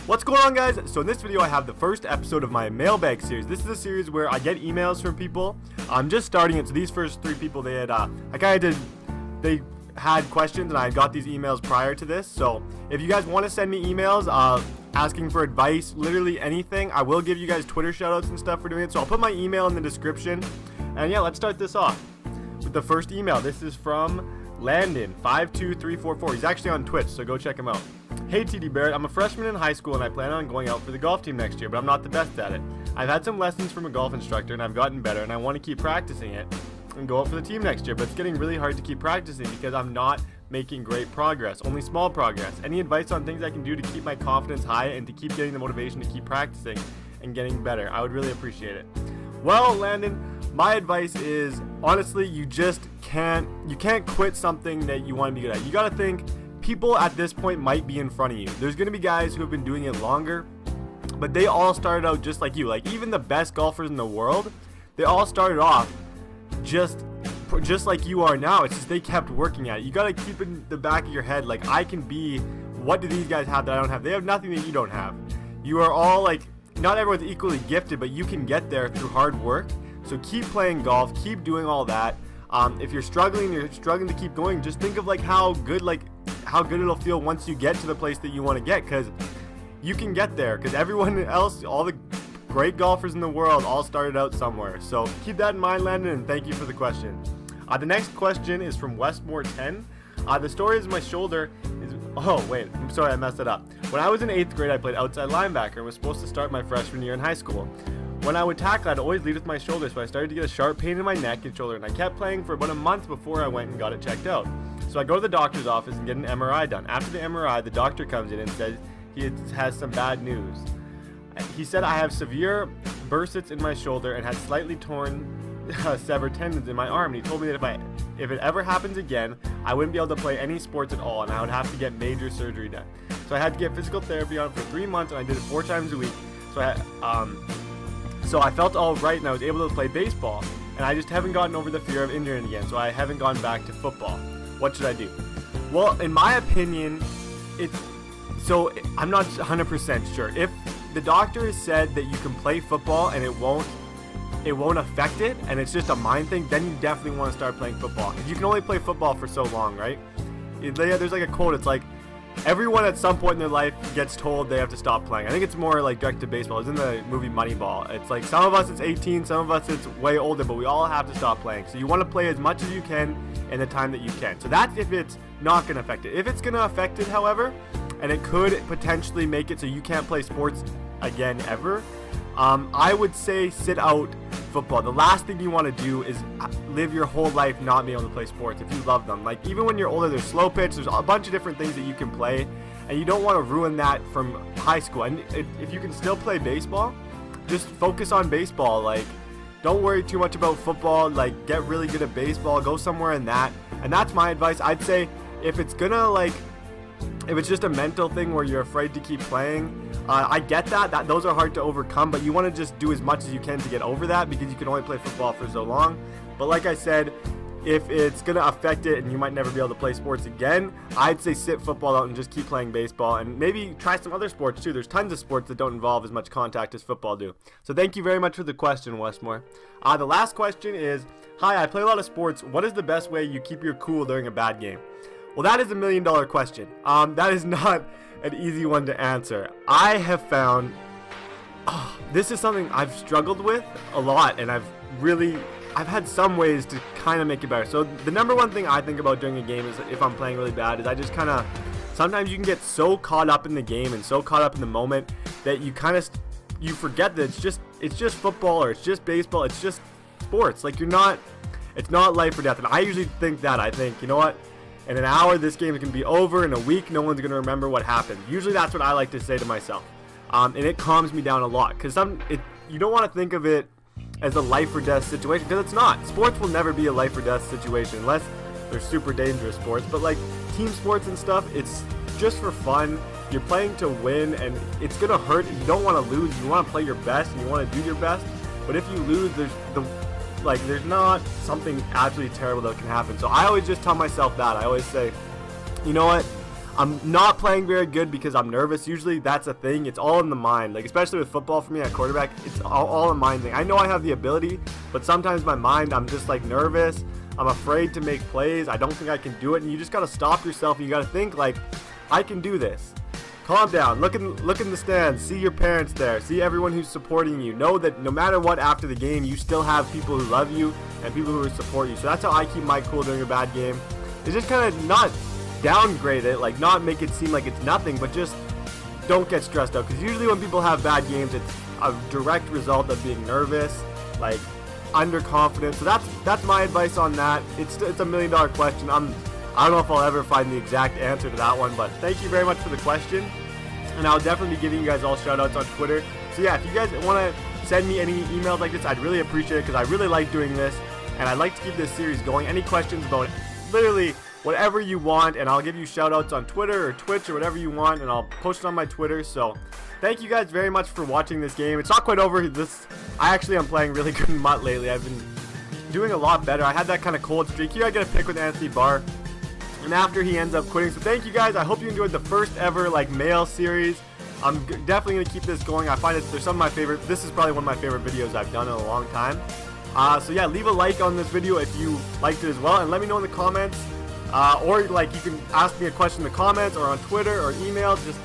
What's going on, guys? So in this video I have the first episode of my mailbag series. This is a series where I get emails from people. I'm just starting it, so these first three people, they had questions and I got these emails prior to this. So if you guys want to send me emails asking for advice, literally anything, I will give you guys Twitter shoutouts and stuff for doing it. So I'll put my email in the description. And yeah, let's start this off with the first email. This is from Landon52344. He's actually on Twitch, so go check him out. Hey TD Barrett, I'm a freshman in high school and I plan on going out for the golf team next year, but I'm not the best at it. I've had some lessons from a golf instructor and I've gotten better and I want to keep practicing it and go out for the team next year, but it's getting really hard to keep practicing because I'm not making great progress, only small progress. Any advice on things I can do to keep my confidence high and to keep getting the motivation to keep practicing and getting better? I would really appreciate it. Well, Landon, my advice is, honestly, you can't quit something that you want to be good at. You got to think, people at this point might be in front of you. There's going to be guys who have been doing it longer, but they all started out just like you. Like, even the best golfers in the world, they all started off just like you are now. It's just they kept working at it. You got to keep in the back of your head, like, I can be, what do these guys have that I don't have? They have nothing that you don't have. You are all, like, not everyone's equally gifted, but you can get there through hard work. So keep playing golf, keep doing all that. If you're struggling to keep going, just think of like how good it'll feel once you get to the place that you want to get, because you can get there, because everyone else, all the great golfers in the world, all started out somewhere. So keep that in mind, Landon, and thank you for the question. The next question is from Westmore10. The story is my shoulder is, oh wait, I'm sorry, I messed it up. When I was in 8th grade, I played outside linebacker and was supposed to start my freshman year in high school. When I would tackle, I'd always lead with my shoulder, so I started to get a sharp pain in my neck and shoulder, and I kept playing for about a month before I went and got it checked out. So I go to the doctor's office and get an MRI done. After the MRI, the doctor comes in and says he has some bad news. He said I have severe bursats in my shoulder and had slightly torn severed tendons in my arm. And he told me that if it ever happens again, I wouldn't be able to play any sports at all, and I would have to get major surgery done. So I had to get physical therapy on for 3 months, and I did it 4 times a week. So I felt all right, and I was able to play baseball, and I just haven't gotten over the fear of injuring again, so I haven't gone back to football. What should I do? Well, in my opinion, I'm not 100% sure. If the doctor has said that you can play football and it won't affect it, and it's just a mind thing, then you definitely want to start playing football. You can only play football for so long, right? There's like a quote, it's like, everyone at some point in their life gets told they have to stop playing. I think it's more like direct to baseball. It's in the movie Moneyball. It's like some of us it's 18, some of us it's way older, but we all have to stop playing. So you want to play as much as you can in the time that you can. So that's if it's not going to affect it. If it's going to affect it, however, and it could potentially make it so you can't play sports again ever, I would say sit out football. The last thing you want to do is live your whole life not being able to play sports if you love them. Like, even when you're older, there's slow pitch, there's a bunch of different things that you can play, and you don't want to ruin that from high school. And if you can still play baseball, just focus on baseball. Like, don't worry too much about football. Like, get really good at baseball, go somewhere in that. And that's my advice. I'd say if it's just a mental thing where you're afraid to keep playing, I get that those are hard to overcome, but you want to just do as much as you can to get over that, because you can only play football for so long. But like I said, if it's going to affect it and you might never be able to play sports again, I'd say sit football out and just keep playing baseball, and maybe try some other sports too. There's tons of sports that don't involve as much contact as football do. So thank you very much for the question, Westmore. The last question is, hi, I play a lot of sports. What is the best way you keep your cool during a bad game? Well, that is $1 million question. That is not an easy one to answer. I have found, this is something I've struggled with a lot, and I've had some ways to kind of make it better. So the number one thing I think about during a game is, if I'm playing really bad, is I just kind of, sometimes you can get so caught up in the game and so caught up in the moment that you forget that it's just football, or it's just baseball, it's just sports. Like, it's not life or death. And I usually think that, I think, you know what? In an hour, this game is going to be over. In a week, no one's going to remember what happened. Usually that's what I like to say to myself. And it calms me down a lot, because you don't want to think of it as a life or death situation, because it's not. Sports will never be a life or death situation unless they're super dangerous sports. But like team sports and stuff, it's just for fun. You're playing to win, and it's going to hurt. You don't want to lose. You want to play your best, and you want to do your best. But if you lose, there's not something absolutely terrible that can happen. So I always just tell myself that. I always say, you know what? I'm not playing very good because I'm nervous. Usually that's a thing. It's all in the mind. Like, especially with football for me at quarterback, it's all a mind thing. I know I have the ability, but sometimes my mind, I'm just like nervous. I'm afraid to make plays. I don't think I can do it. And you just got to stop yourself and you got to think like, I can do this. Calm down. Look in the stands. See your parents there. See everyone who's supporting you. Know that no matter what after the game, you still have people who love you and people who support you. So that's how I keep my cool during a bad game. It's just kind of not downgrade it, like not make it seem like it's nothing, but just don't get stressed out, because usually when people have bad games, it's a direct result of being nervous, like underconfident. So that's my advice on that. It's a $1 million question. I don't know if I'll ever find the exact answer to that one, but thank you very much for the question, and I'll definitely be giving you guys all shout outs on Twitter. So yeah, if you guys want to send me any emails like this, I'd really appreciate it, because I really like doing this and I'd like to keep this series going. Any questions about literally whatever you want, and I'll give you shout outs on Twitter or Twitch or whatever you want, and I'll post it on my Twitter. So thank you guys very much for watching this game. It's not quite over. I actually am playing really good in Mutt lately. I've been doing a lot better. I had that kind of cold streak. Here I get a pick with Anthony Barr, and after he ends up quitting. So thank you guys. I hope you enjoyed the first ever like mail series. I'm definitely going to keep this going. I find they're some of my favorite. This is probably one of my favorite videos I've done in a long time. So yeah, leave a like on this video if you liked it as well, and let me know in the comments. Or like you can ask me a question in the comments or on Twitter or email. Just